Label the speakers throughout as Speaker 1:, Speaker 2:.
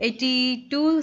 Speaker 1: 82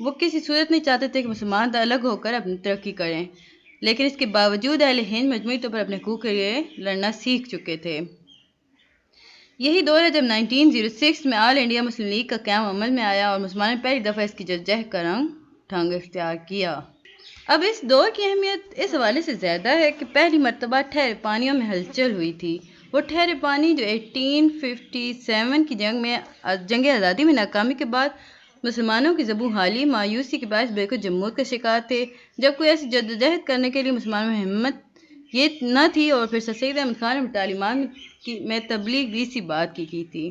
Speaker 1: وہ کسی صورت نہیں چاہتے تھے کہ مسلمان الگ ہو کر اپنی ترقی کریں، لیکن اس کے باوجود اہل ہند مجموعی طور پر اپنے حقوق کے لیے لڑنا سیکھ چکے تھے۔ یہی دور ہے جب 1906 میں آل انڈیا مسلم لیگ کا قیام عمل میں آیا اور مسلمانوں نے پہلی دفعہ اس کی جدوجہد کا رنگ ڈھنگ اختیار کیا۔ اب اس دور کی اہمیت اس حوالے سے زیادہ ہے کہ پہلی مرتبہ ٹھہرے پانیوں میں ہلچل ہوئی تھی۔ وہ ٹھہرے پانی جو 1857 کی جنگ آزادی میں ناکامی کے بعد مسلمانوں کی زبوں حالی مایوسی کے باعث بالکل جمود کا شکار تھے، جب کوئی ایسی جدوجہد کرنے کے لیے مسلمانوں میں ہمت یہ نہ تھی، اور پھر سر سید احمد خان نے تعلیمات میں تبلیغ بھی اسی بات کی تھی۔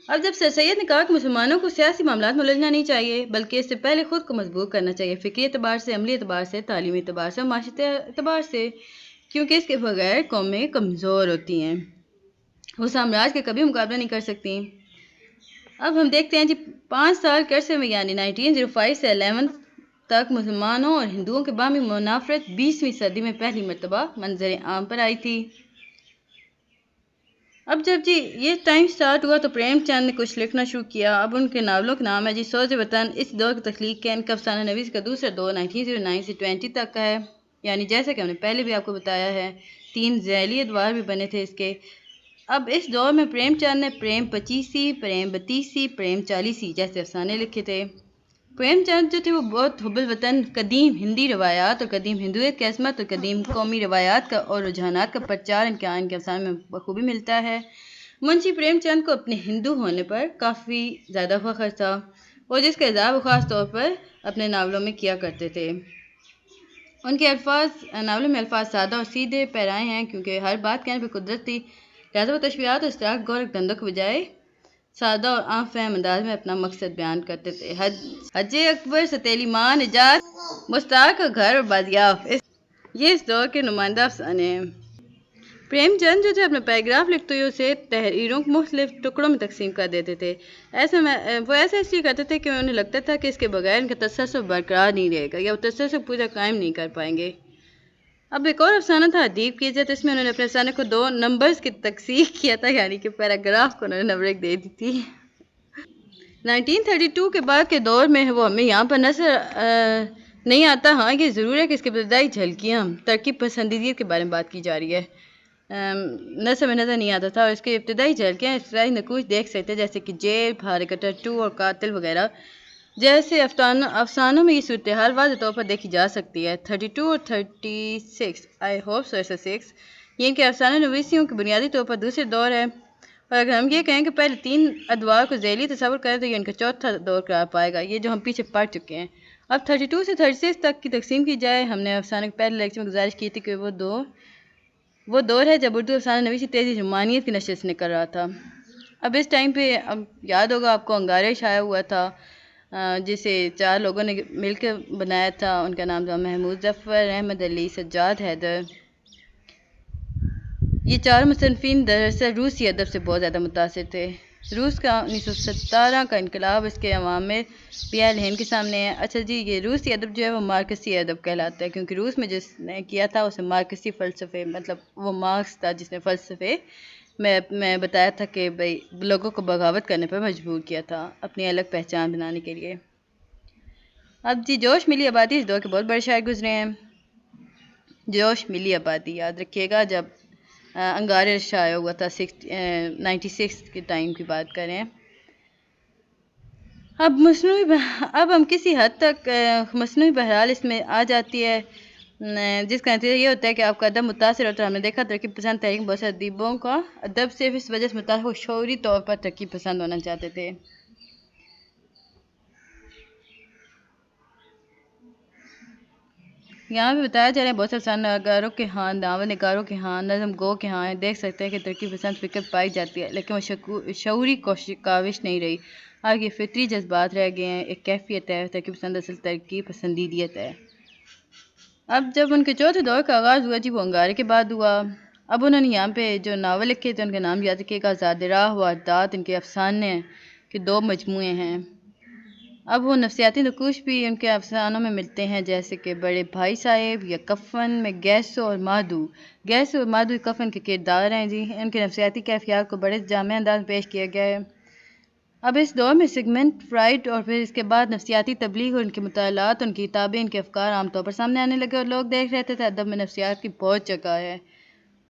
Speaker 1: اب جب سر سید نے کہا کہ مسلمانوں کو سیاسی معاملات میں الجھنا نہیں چاہیے، بلکہ اس سے پہلے خود کو مضبوط کرنا چاہیے، فکری اعتبار سے، عملی اعتبار سے، تعلیمی اعتبار سے اور معاشرتی اعتبار سے، کیونکہ اس کے بغیر قومیں کمزور ہوتی ہیں، وہ سامراج کا کبھی مقابلہ نہیں کر سکتی۔ اب ہم دیکھتے ہیں جی 5 سال کے عرصے میں یعنی 1905 سے 11 تک مسلمانوں اور ہندوؤں کے باہمی منافرت 20ویں صدی میں پہلی مرتبہ منظر عام پر آئی تھی۔ اب جب جی یہ ٹائم سٹارٹ ہوا تو پریم چند نے کچھ لکھنا شروع کیا۔ اب ان کے ناولوں کا نام ہے جی سوز وطن۔ اس دور کی تخلیق کے ان کا افسانہ نویسی کا دوسرا دور 1909 سے 20 تک کا ہے، یعنی جیسا کہ ہم نے پہلے بھی آپ کو بتایا ہے 3 ذیلی ادوار بھی بنے تھے اس کے۔ اب اس دور میں پریم چند نے پریم پچیسی، پریم بتیسی، پریم چالیسی جیسے افسانے لکھے تھے۔ پریم چند جو تھے وہ بہت حب الوطن، قدیم ہندی روایات اور قدیم ہندویت کی عظمت اور قدیم قومی روایات کا اور رجحانات کا پرچار ان کے افسانے میں بخوبی ملتا ہے۔ منشی پریم چند کو اپنے ہندو ہونے پر کافی زیادہ فخر تھا، اور جس کا اظہار وہ خاص طور پر اپنے ناولوں میں کیا کرتے تھے۔ ان کے ناولوں میں الفاظ سادہ اور سیدھے پیرائے ہیں، کیونکہ ہر بات کہنے پہ قدرت تھی، لہٰذا وہ تشبیہات اور اشتراک گورکھ دندوں کے بجائے سادہ اور عام فہم انداز میں اپنا مقصد بیان کرتے تھے۔ حج اکبر، ستیلی ماں، نجات، مشتاق کا گھر اور بازیاف، یہ اس دور کے نمائندہ افسانے ہیں۔ پریم چند جو تھے اپنے پیراگراف لکھتے ہوئے اسے تحریروں کو مختلف ٹکڑوں میں تقسیم کر دیتے تھے۔ وہ ایسا اس لیے کرتے تھے کہ انہیں لگتا تھا کہ اس کے بغیر ان کا تسلسل برقرار نہیں رہے گا یا وہ تسلسل پورا قائم نہیں کر پائیں گے۔ اب ایک اور افسانہ تھا ادیب کی عزت۔ اس میں انہوں نے اپنے افسانے کو 2 نمبرز کی تقسیم کیا تھا، یعنی کہ پیراگراف کو انہوں نے نمبرنگ دے دی تھی۔ 1932 کے بعد کے دور میں وہ ہمیں یہاں پر نظر نہیں آتا۔ ہاں یہ ضرور ہے کہ اس کی ابتدائی جھلکیاں ترقی پسندیدگی کے بارے میں بات کی جا رہی ہے، نظر نہیں آتا تھا، اور اس کی ابتدائی جھلکیاں ابتدائی نقوش دیکھ سکتے جیسے کہ جیل، بھارے کٹر 2 اور قاتل وغیرہ جیسے افسانوں میں یہ صورتحال واضح طور پر دیکھی جا سکتی ہے۔ 32 اور 36 آئی ہوپ سو 6 یہ ان کے افسانہ نویسیوں کی بنیادی طور پر دوسرے دور ہے، اور اگر ہم یہ کہیں کہ پہلے 3 ادوار کو ذیلی تصور کریں تو یہ ان کا چوتھا دور قرار پائے گا، یہ جو ہم پیچھے پڑھ چکے ہیں۔ اب 32 سے 36 تک کی تقسیم کی جائے، ہم نے افسانے کے پہلے لیکچر میں گزارش کی تھی کہ وہ دور ہے جب اردو افسانہ نویسی تیزی جمانیت کی نشر سے نکل رہا تھا۔ اب اس ٹائم پہ یاد ہوگا آپ کو انگارے شائع ہوا تھا، جسے 4 لوگوں نے مل کے بنایا تھا۔ ان کا نام تھا محمود ظفر، احمد علی، سجاد حیدر۔ یہ 4 مصنفین دراصل روسی ادب سے بہت زیادہ متاثر تھے۔ روس کا 1917 کا انقلاب اس کے عوامل بھی اہل ہند کے سامنے ہے۔ اچھا جی یہ روسی ادب جو ہے وہ مارکسی ادب کہلاتا ہے، کیونکہ روس میں جس نے کیا تھا اسے مارکسی فلسفے، مطلب وہ مارکس تھا جس نے فلسفے میں بتایا تھا کہ بھئی لوگوں کو بغاوت کرنے پر مجبور کیا تھا اپنی الگ پہچان بنانے کے لیے۔ اب جی جوش ملی آبادی اس دور کے بہت بڑے شاعر گزرے ہیں۔ جوش ملی آبادی یاد رکھیے گا، جب انگارے شائع ہوا تھا 96 کے ٹائم کی بات کریں۔ اب ہم کسی حد تک مصنوعی بہرحال اس میں آ جاتی ہے، جس کا نتیجہ یہ ہوتا ہے کہ آپ کا ادب متاثر ہوتا ہے۔ ہم نے دیکھا ترقی پسند تحریک بہت سے ادیبوں کا ادب صرف اس وجہ سے متاثر ہو شعوری طور پر ترقی پسند ہونا چاہتے تھے۔ یہاں بھی بتایا جا رہا ہے بہت سے افسانہ نگاروں کے ہاں، ناول نگاروں کے ہاں، نظم گو کے ہاں دیکھ سکتے ہیں کہ ترقی پسند فکر پائی جاتی ہے، لیکن وہ شعوری کاوش نہیں رہی، آگے فطری جذبات رہ گئے ہیں، ایک کیفیت ہے۔ ترقی پسند اصل ترقی پسندیدیت ہے۔ اب جب ان کے چوتھے دور کا آغاز ہوا جی وہ انگارے کے بعد ہوا۔ اب انہوں نے یہاں پہ جو ناول لکھے تھے ان کا نام یاد رکھیے گا، آزاد راہ واردات ان کے افسانے کے 2 مجموعے ہیں۔ اب وہ نفسیاتی نقوش بھی ان کے افسانوں میں ملتے ہیں، جیسے کہ بڑے بھائی صاحب یا کفن میں گیسو اور مادو۔ گیسو اور مادو کفن کے کردار ہیں جی، ان کے نفسیاتی کیفیات کو بڑے جامع انداز میں پیش کیا گیا ہے۔ اب اس دور میں سیگمنٹ فرائڈ اور پھر اس کے بعد نفسیاتی تبلیغ اور ان کے مطالعات، ان کی کتابیں، ان کے افکار عام طور پر سامنے آنے لگے اور لوگ دیکھ رہے تھے ادب میں نفسیات کی بہت جگہ ہے۔